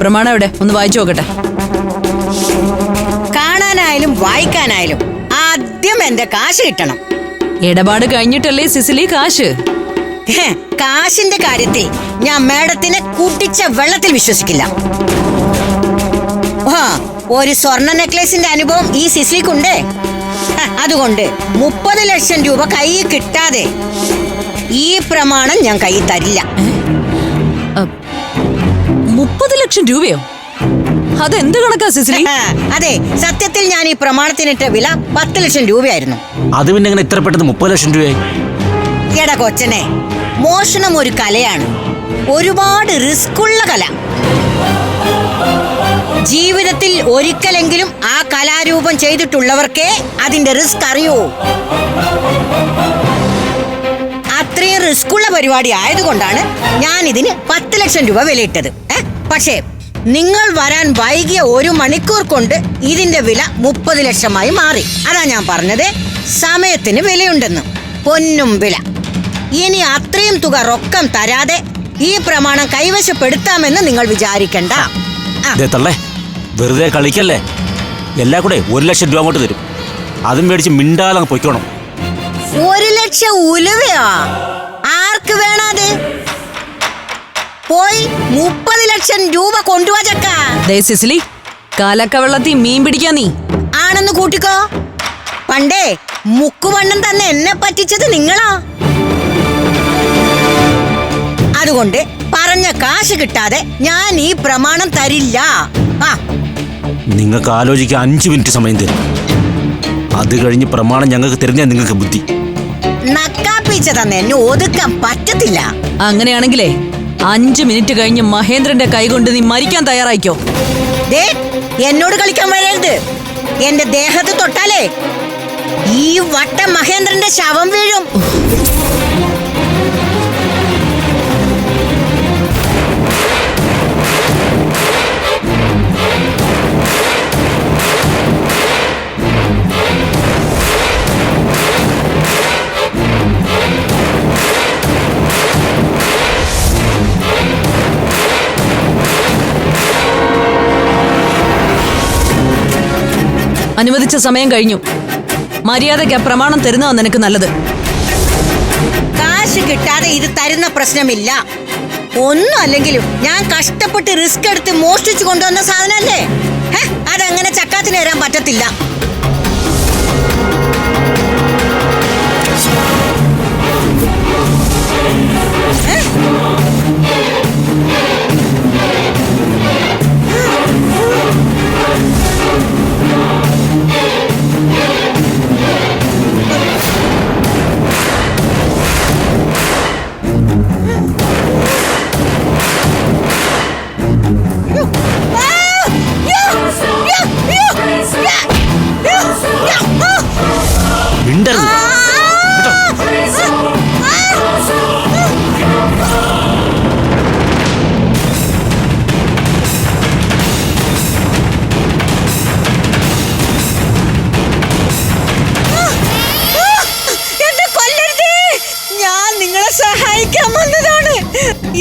പ്രമാണം എവിടെ? ഒന്ന് വായിച്ചു നോക്കട്ടെ. കാണാനായാലും വായിക്കാനായാലും ആദ്യം എന്റെ കാശ് കിട്ടണം. ഇടപാട് കഴിഞ്ഞിട്ടല്ലേ സിസിലി കാശ്? കാശിന്റെ കാര്യത്തിൽ ഞാൻ മേഡത്തിനെ കൂട്ടിച്ച വെള്ളത്തിൽ വിശ്വസിക്കില്ല. ഒരു സ്വർണ്ണ നെക്ലേസിന്റെ അനുഭവം ഈ സിസിലിക്കുണ്ടേ. അതുകൊണ്ട് 30 ലക്ഷം രൂപ കയ്യിൽ കിട്ടാതെ ഈ പ്രമാണം ഞാൻ കയ്യിൽ തരില്ല. 30 ലക്ഷം രൂപയോ? അതെന്ത് കണക്കാ സിസിലി? അതെ, സത്യത്തിൽ ഞാൻ ഈ പ്രമാണത്തിനിട്ട വില 10 ലക്ഷം രൂപയായിരുന്നു. അത് പിന്നെ എങ്ങനെ ഇത്ര പെട്ടെന്ന് 30 ലക്ഷം രൂപയായി? എടാ കൊച്ചനെ, മോഷണം ഒരു കലയാണ്, ഒരുപാട് റിസ്ക് ഉള്ള കല. ജീവിതത്തിൽ ഒരിക്കലെങ്കിലും ആ കലാരൂപം ചെയ്തിട്ടുള്ളവർക്കേ അതിന്റെ റിസ്ക് അറിയൂ. അത്രയും റിസ്ക് ഉള്ള പരിപാടി ആയതുകൊണ്ടാണ് ഞാൻ ഇതിന് 10 ലക്ഷം രൂപ വിലയിട്ടത്. പക്ഷേ നിങ്ങൾ വരാൻ വൈകിയ 1 മണിക്കൂർ കൊണ്ട് ഇതിന്റെ വില 30 ലക്ഷമായി മാറി. അതാ ഞാൻ പറഞ്ഞത് സമയത്തിന് വിലയുണ്ടെന്ന്. പൊന്നും വില. ഇനി അത്രയും തുക റൊക്കം തരാതെ ഈ പ്രമാണം കൈവശപ്പെടുത്താമെന്ന് നിങ്ങൾ വിചാരിക്കണ്ട. വെറുതെ കളിക്കല്ലേ. എല്ലാം കൂടെ 1 ലക്ഷം രൂപ അങ്ങോട്ട് തരും. അതും മേടിച്ച് മിണ്ടാതെ പൊയ്ക്കോണം. 1 ലക്ഷം ഉലുവയോ? ആർക്ക് വേണത്? പോയി 30 ലക്ഷം രൂപ കൊണ്ടുവാ ചക്ക. സിസിലി, കാലക്കവെള്ളത്തിൽ മീൻ പിടിക്കാൻ നീ ആണെന്ന് കൂട്ടിക്കോ. പണ്ടേ മുക്കുവണ്ണം തന്നെ എന്നെ പറ്റിച്ചത് നിങ്ങളാ. അതുകൊണ്ട് പറഞ്ഞ കാശ് കിട്ടാതെ ഞാൻ ഈ പ്രമാണം തരില്ല. നിങ്ങൾക്ക് ആലോചിക്കാൻ 5 മിനിറ്റ് സമയം തരും. അത് കഴിഞ്ഞ് പ്രമാണം ഞങ്ങൾക്ക് തരുന്ന നിങ്ങൾക്ക് ബുദ്ധി. നക്കാപ്പിച്ച തന്നെ എന്നെ ഒതുക്കാൻ പറ്റത്തില്ല. അങ്ങനെയാണെങ്കിലേ 5 മിനിറ്റ് കഴിഞ്ഞ് മഹേന്ദ്രന്റെ കൈ കൊണ്ട് നീ മരിക്കാൻ തയ്യാറായിക്കോ. എന്നോട് കളിക്കാൻ വരരുത്. എന്റെ ദേഹത്ത് തൊട്ടാലേ ഈ വട്ടം മഹേന്ദ്രന്റെ ശവം വീഴും. അനുവദിച്ച സമയം കഴിഞ്ഞു. മര്യാദയ്ക്ക് പ്രമാണം തരുന്നതാണ് നിനക്ക് നല്ലത്. കാശ് കിട്ടാതെ ഇത് തരുന്ന പ്രശ്നമില്ല. ഒന്നും അല്ലെങ്കിലും ഞാൻ കഷ്ടപ്പെട്ട് റിസ്ക് എടുത്ത് മോഷ്ടിച്ചു കൊണ്ടുവന്ന സാധനല്ലേ. അതങ്ങനെ ചക്കാത്തിന് തരാൻ പറ്റത്തില്ല.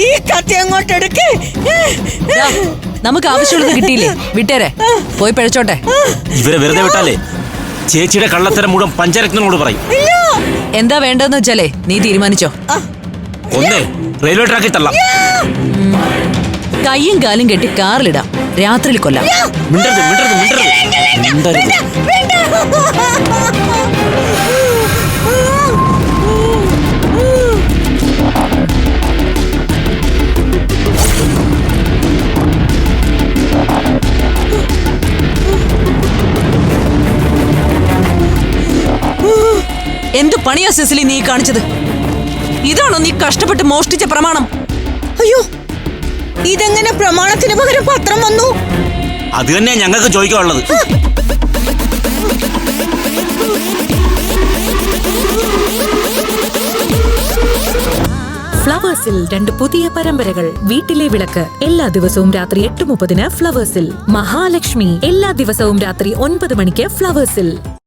ഈ കത്തി അങ്ങോട്ട് എടുക്ക്. നമുക്ക് ആവശ്യമുള്ളത് കിട്ടിയില്ലേ? വിട്ടേരെ, പോയി പഴച്ചോട്ടെ. ഇവരെ വെറുതെ വിട്ടാലേ ചേച്ചിയുടെ കള്ളത്തരം മുഴുവൻ പഞ്ചരത്നോട് പറയും. എന്താ വേണ്ടെന്ന് വെച്ചാലേ നീ തീരുമാനിച്ചോ. ഒന്നേ റെയിൽവേ ട്രാക്കിൽ തള്ളാം. കയ്യും കാലും കെട്ടി കാറിലിടാം. രാത്രിയിൽ കൊല്ലാം. എന്തു പണിയാ സിസിലി നീ കാണിച്ചത്? ഇതാണോ നീ കഷ്ടപ്പെട്ട് മോഷ്ടിച്ച പ്രമാണം? അയ്യോ, ഇതെങ്ങനെ പ്രമാണത്തിന് പകരം പത്രം വന്നു? അത് തന്നെ ഞങ്ങൾക്ക് ചോദിക്കാനുള്ളത്. ഫ്ലവേഴ്സിൽ 2 പുതിയ പരമ്പരകൾ. വീട്ടിലെ വിളക്ക് എല്ലാ ദിവസവും രാത്രി 8:30 ഫ്ലവേഴ്സിൽ. മഹാലക്ഷ്മി എല്ലാ ദിവസവും രാത്രി 9 മണിക്ക് ഫ്ലവേഴ്സിൽ.